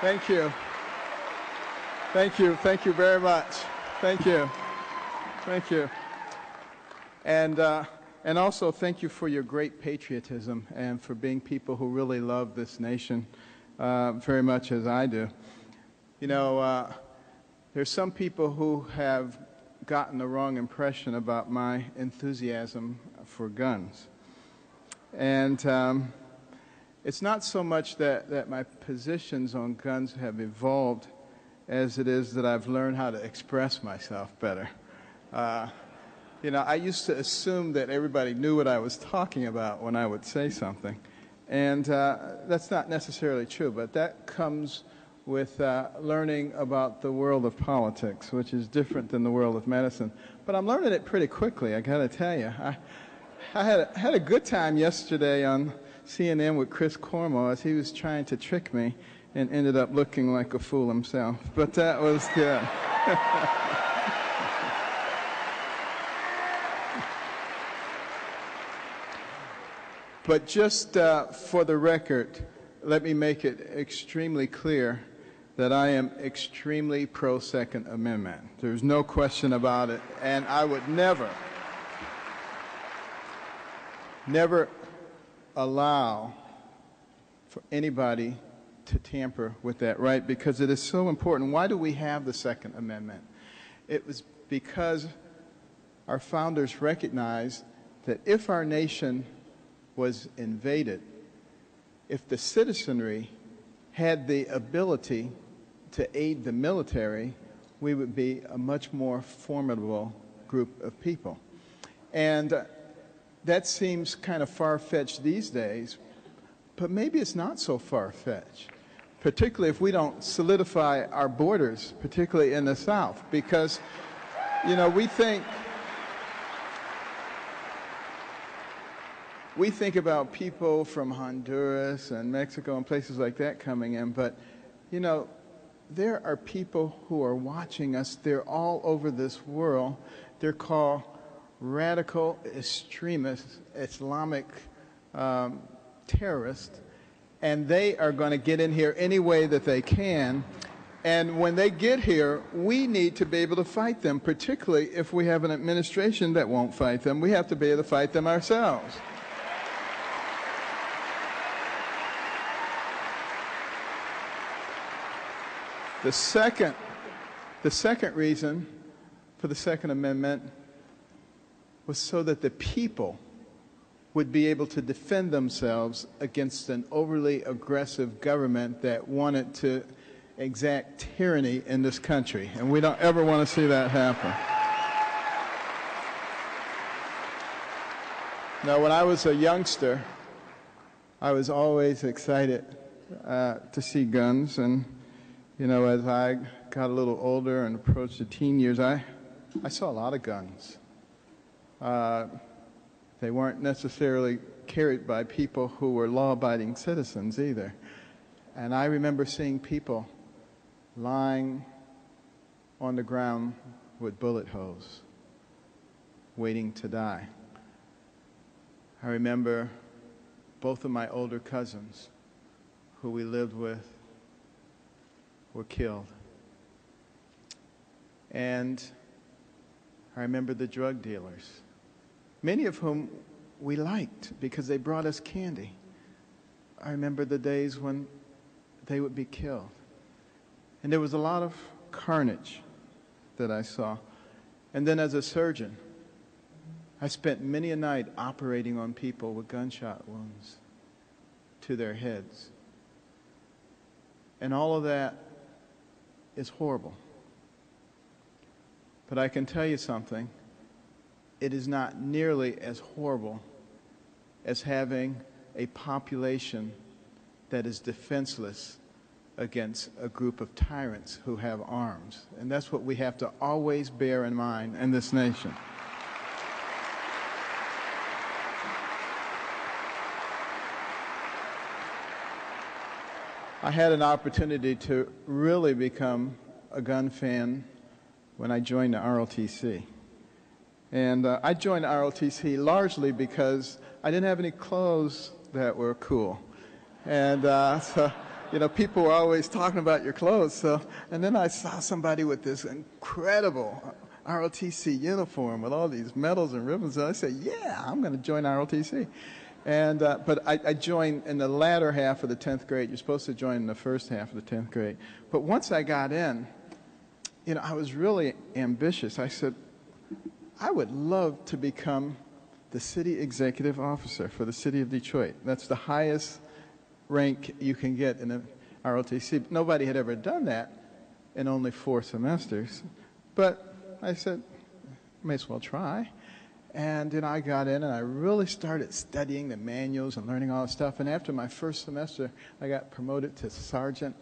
Thank you. Thank you. Thank you very much. Thank you. Thank you. And also thank you for your great patriotism and for being people who really love this nation very much as I do. You know, there's some people who have gotten the wrong impression about my enthusiasm for guns. And it's not so much that my positions on guns have evolved as it is that I've learned how to express myself better. You know, I used to assume that everybody knew what I was talking about when I would say something. And that's not necessarily true, but that comes with learning about the world of politics, which is different than the world of medicine. But I'm learning it pretty quickly, I got to tell you. I had a good time yesterday on CNN with Chris Cornwell as he was trying to trick me and ended up looking like a fool himself. But that was good. But just for the record, let me make it extremely clear that I am extremely pro-Second Amendment. There's no question about it. And I would never allow for anybody to tamper with that right, because it is so important. Why do we have the Second Amendment? It was because our founders recognized that if our nation was invaded, if the citizenry had the ability to aid the military, we would be a much more formidable group of people. And that seems kind of far-fetched these days, but maybe it's not so far-fetched, particularly if we don't solidify our borders, particularly in the South, because, you know, we think about people from Honduras and Mexico and places like that coming in, but, you know, there are people who are watching us. They're all over this world. They're called radical extremists, Islamic terrorists, and they are going to get in here any way that they can. And when they get here, we need to be able to fight them, particularly if we have an administration that won't fight them. We have to be able to fight them ourselves. The second reason for the Second Amendment was so that the people would be able to defend themselves against an overly aggressive government that wanted to exact tyranny in this country. And we don't ever want to see that happen. Now, when I was a youngster, I was always excited to see guns. And you know, as I got a little older and approached the teen years, I saw a lot of guns. They weren't necessarily carried by people who were law-abiding citizens either. And I remember seeing people lying on the ground with bullet holes, waiting to die. I remember both of my older cousins who we lived with were killed. And I remember the drug dealers, many of whom we liked because they brought us candy. I remember the days when they would be killed. And there was a lot of carnage that I saw. And then as a surgeon, I spent many a night operating on people with gunshot wounds to their heads. And all of that is horrible. But I can tell you something. It is not nearly as horrible as having a population that is defenseless against a group of tyrants who have arms. And that's what we have to always bear in mind in this nation. I had an opportunity to really become a gun fan when I joined the ROTC. And I joined the ROTC largely because I didn't have any clothes that were cool. And so people were always talking about your clothes. So, and then I saw somebody with this incredible ROTC uniform with all these medals and ribbons, and I said, yeah, I'm going to join ROTC. And but I joined in the latter half of the 10th grade. You're supposed to join in the first half of the 10th grade. But once I got in, I was really ambitious. I said, I would love to become the city executive officer for the city of Detroit. That's the highest rank you can get in the ROTC. Nobody had ever done that in only 4 semesters. But I said, may as well try. And I got in and I really started studying the manuals and learning all this stuff. And after my first semester, I got promoted to sergeant.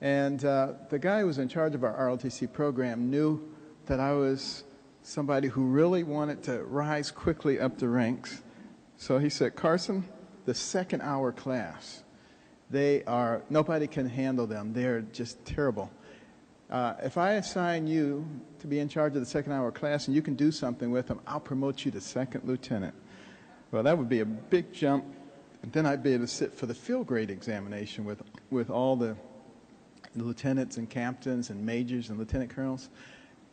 And the guy who was in charge of our ROTC program knew that I was somebody who really wanted to rise quickly up the ranks. So he said, Carson, the second hour class, nobody can handle them. They're just terrible. If I assign you to be in charge of the second hour class and you can do something with them, I'll promote you to second lieutenant. Well, that would be a big jump. And then I'd be able to sit for the field grade examination with all the lieutenants and captains and majors and lieutenant colonels.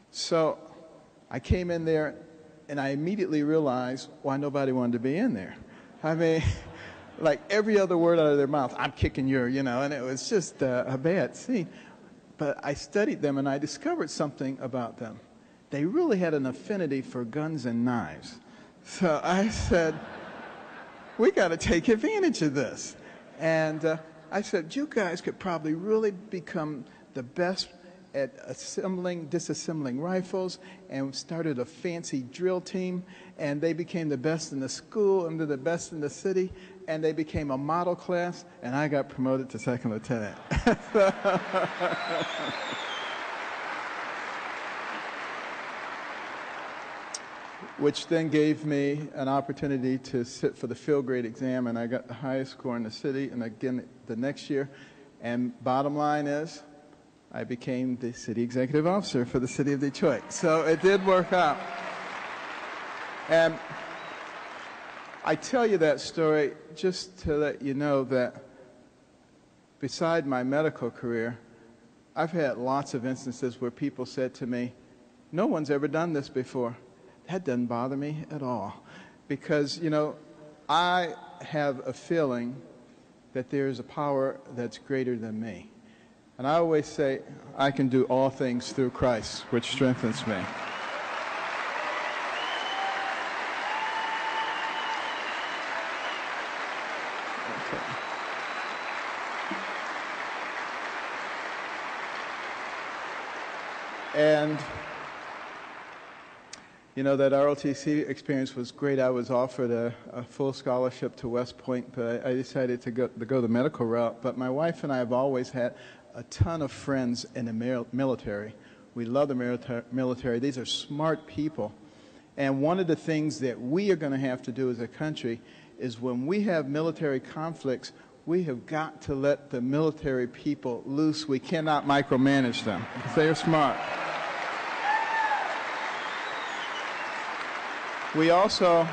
So I came in there and I immediately realized why nobody wanted to be in there. I mean, like every other word out of their mouth, I'm kicking your, and it was just a bad scene. But I studied them and I discovered something about them. They really had an affinity for guns and knives. So I said, we got to take advantage of this. And I said, you guys could probably really become the best at disassembling rifles, and started a fancy drill team, and they became the best in the school and the best in the city, and they became a model class, and I got promoted to second lieutenant. Which then gave me an opportunity to sit for the field grade exam, and I got the highest score in the city, and again the next year. And bottom line is, I became the city executive officer for the city of Detroit. So it did work out. And I tell you that story just to let you know that beside my medical career, I've had lots of instances where people said to me, no one's ever done this before. That doesn't bother me at all. Because, I have a feeling that there is a power that's greater than me. And I always say, I can do all things through Christ, which strengthens me. Okay. And, that ROTC experience was great. I was offered a full scholarship to West Point, but I decided to go the medical route. But my wife and I have always had a ton of friends in the military. We love the military. These are smart people. And one of the things that we are going to have to do as a country is when we have military conflicts, we have got to let the military people loose. We cannot micromanage them because they are smart. We also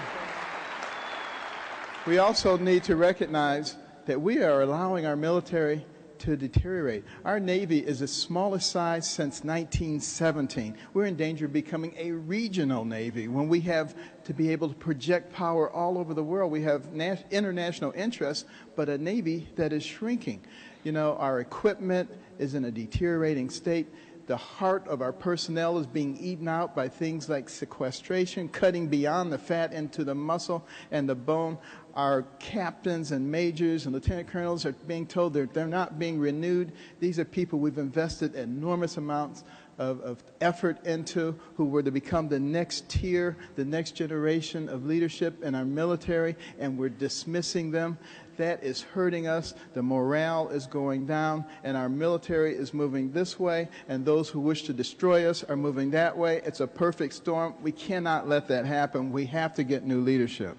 need to recognize that we are allowing our military to deteriorate. Our Navy is the smallest size since 1917. We're in danger of becoming a regional Navy when we have to be able to project power all over the world. We have international interests, but a Navy that is shrinking. Our equipment is in a deteriorating state. The heart of our personnel is being eaten out by things like sequestration, cutting beyond the fat into the muscle and the bone. Our captains and majors and lieutenant colonels are being told they're not being renewed. These are people we've invested enormous amounts of effort into, who were to become the next tier, the next generation of leadership in our military, and we're dismissing them. That is hurting us. The morale is going down, and our military is moving this way, and those who wish to destroy us are moving that way. It's a perfect storm. We cannot let that happen. We have to get new leadership.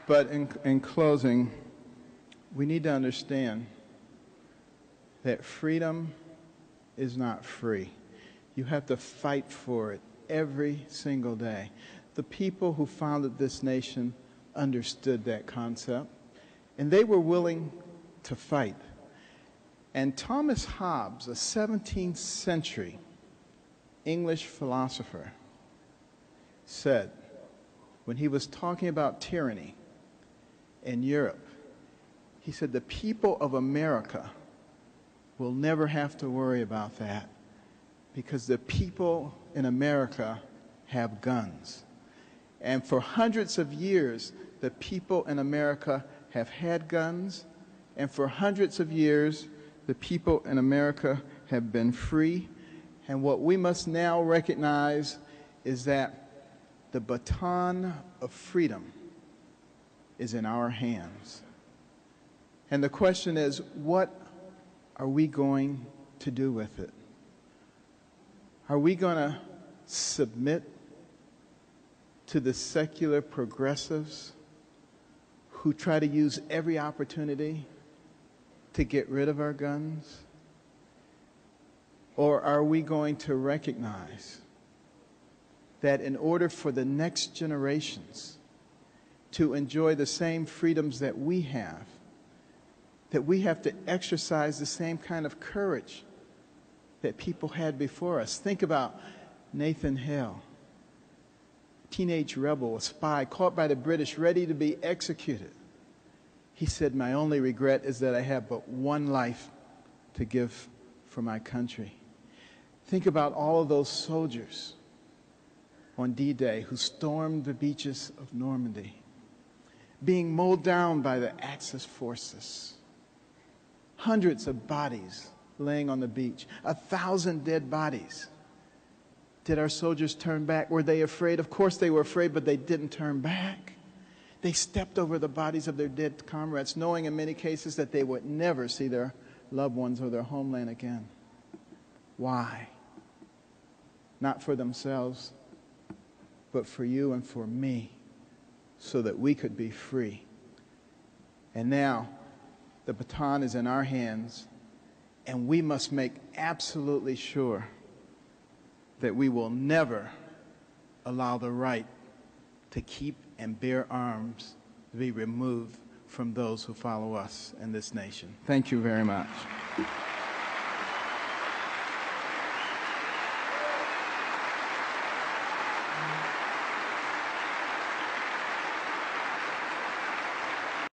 But in closing, we need to understand that freedom is not free. You have to fight for it every single day. The people who founded this nation understood that concept, and they were willing to fight. And Thomas Hobbes, a 17th century English philosopher, said, when he was talking about tyranny in Europe, he said, the people of America will never have to worry about that because the people in America have guns. And for hundreds of years, the people in America have had guns, and for hundreds of years, the people in America have been free. And what we must now recognize is that the baton of freedom is in our hands. And the question is, what are we going to do with it? Are we going to submit to the secular progressives who try to use every opportunity to get rid of our guns? Or are we going to recognize that in order for the next generations to enjoy the same freedoms that we have to exercise the same kind of courage that people had before us? Think about Nathan Hale, teenage rebel, a spy, caught by the British, ready to be executed. He said, my only regret is that I have but one life to give for my country. Think about all of those soldiers on D-Day who stormed the beaches of Normandy, being mowed down by the Axis forces. Hundreds of bodies laying on the beach, 1,000 dead bodies. Did our soldiers turn back? Were they afraid? Of course they were afraid, but they didn't turn back. They stepped over the bodies of their dead comrades, knowing in many cases that they would never see their loved ones or their homeland again. Why? Not for themselves, but for you and for me, so that we could be free. And now, the baton is in our hands, and we must make absolutely sure that we will never allow the right to keep and bear arms to be removed from those who follow us in this nation. Thank you very much.